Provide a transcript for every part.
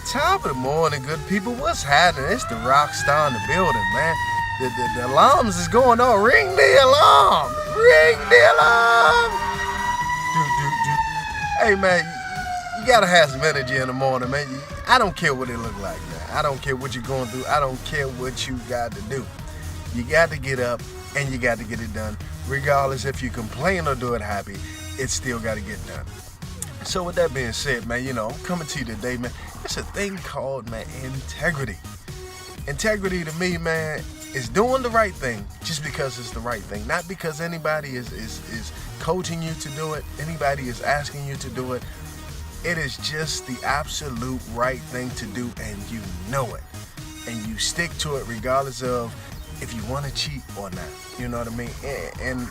Top of the morning, good people. What's happening? It's the Rockstar in the building, man. The alarms is going on. Ring the alarm. Ring the alarm. Hey, man, you gotta have some energy in the morning, man. I don't care what it look like, man. I don't care what you're going through. I don't care what you got to do. You got to get up and you got to get it done. Regardless if you complain or do it happy, it's still got to get done. So with that being said, man, I'm coming to you today, man. It's a thing called, man, integrity. Integrity to me, man, is doing the right thing just because it's the right thing. Not because anybody is coaching you to do it, anybody is asking you to do it. It is just the absolute right thing to do, and you know it. And you stick to it regardless of if you want to cheat or not. You know what I mean? And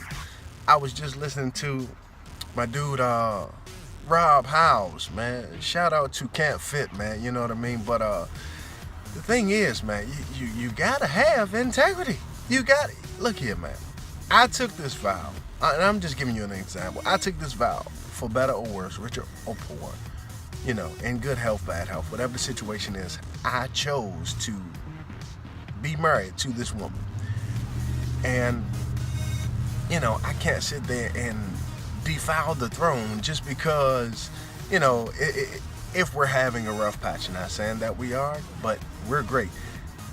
I was just listening to my dude, Rob Howes, man. Shout out to Can't Fit, man. You know what I mean? But the thing is, man, you gotta have integrity. You got it. Look here, man. I took this vow, and I'm just giving you an example. I took this vow, for better or worse, richer or poor, in good health, bad health, whatever the situation is. I chose to be married to this woman, and I can't sit there and defile the throne just because, if we're having a rough patch. Not saying that we are, but we're great,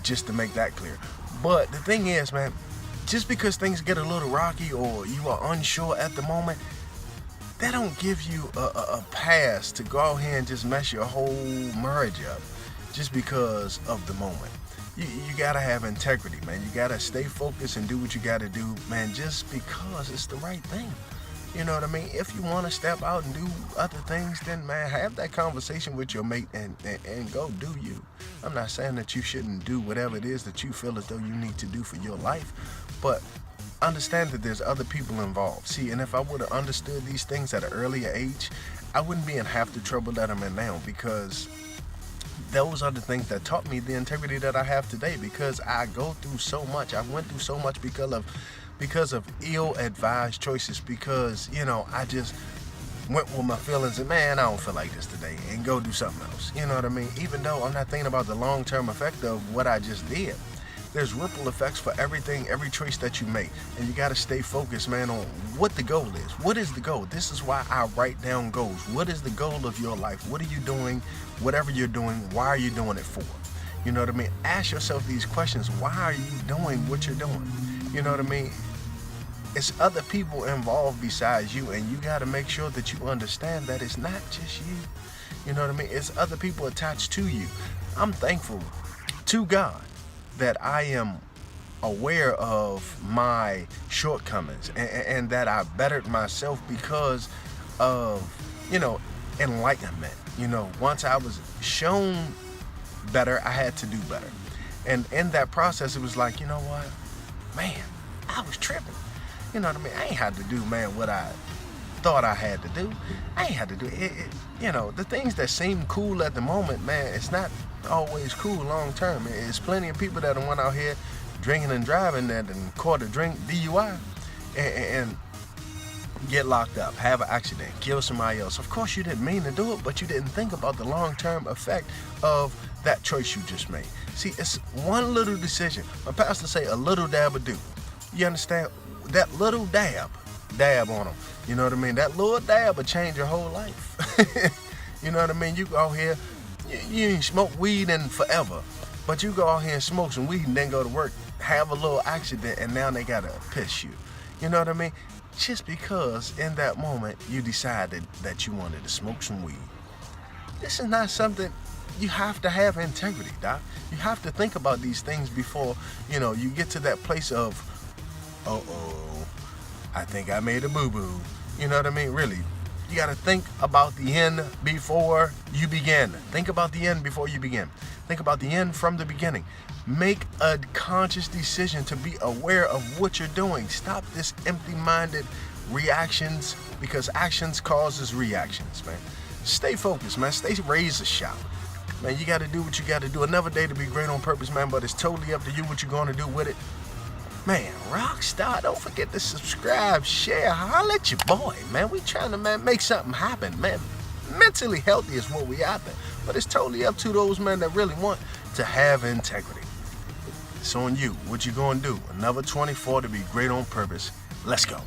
just to make that clear. But the thing is, man, just because things get a little rocky or you are unsure at the moment, that don't give you a pass to go out here and just mess your whole marriage up just because of the moment. You gotta have integrity, man. You gotta stay focused and do what you gotta do, man, just because it's the right thing. You know what I mean? If you want to step out and do other things, then, man, have that conversation with your mate and go do you. I'm not saying that you shouldn't do whatever it is that you feel as though you need to do for your life, but understand that there's other people involved. See, and if I would have understood these things at an earlier age, I wouldn't be in half the trouble that I'm in now, because those are the things that taught me the integrity that I have today, because I go through so much. I went through so much because of ill-advised choices, because, I just went with my feelings and, man, I don't feel like this today, and go do something else. You know what I mean? Even though I'm not thinking about the long-term effect of what I just did. There's ripple effects for everything, every choice that you make. And you got to stay focused, man, on what the goal is. What is the goal? This is why I write down goals. What is the goal of your life? What are you doing? Whatever you're doing, why are you doing it for? You know what I mean? Ask yourself these questions. Why are you doing what you're doing? You know what I mean? It's other people involved besides you, and you got to make sure that you understand that it's not just you. You know what I mean? It's other people attached to you. I'm thankful to God that I am aware of my shortcomings and that I bettered myself because of, enlightenment. Once I was shown better, I had to do better. And in that process, it was like, you know what? Man, I was tripping. You know what I mean? I ain't had to do, man, what I thought I had to do. I ain't had to do it. The things that seem cool at the moment, man, it's not always cool long term. There's plenty of people that went out here drinking and driving that and caught a drink DUI and get locked up, have an accident, kill somebody else. Of course, you didn't mean to do it, but you didn't think about the long-term effect of that choice you just made. See, it's one little decision. My pastor say a little dab will do. You understand? That little dab on them. You know what I mean? That little dab will change your whole life. You know what I mean? You go out here, you ain't smoke weed in forever, but you go out here and smoke some weed and then go to work, have a little accident, and now they gotta piss you. You know what I mean? Just because in that moment you decided that you wanted to smoke some weed. This is not something. You have to have integrity, doc. You have to think about these things before, you get to that place of, I think I made a boo-boo. You know what I mean? Really. You got to think about the end before you begin. Think about the end before you begin. Think about the end from the beginning. Make a conscious decision to be aware of what you're doing. Stop this empty-minded reactions, because actions causes reactions, man. Stay focused, man. Stay razor sharp. Man, you got to do what you got to do. Another day to be great on purpose, man, but it's totally up to you what you're going to do with it. Man, Rockstar, don't forget to subscribe, share, holla at your boy, man. We trying to, man, make something happen, man. Mentally healthy is what we after. But it's totally up to those men that really want to have integrity. It's on you. What you gonna do? Another 24 to be great on purpose. Let's go.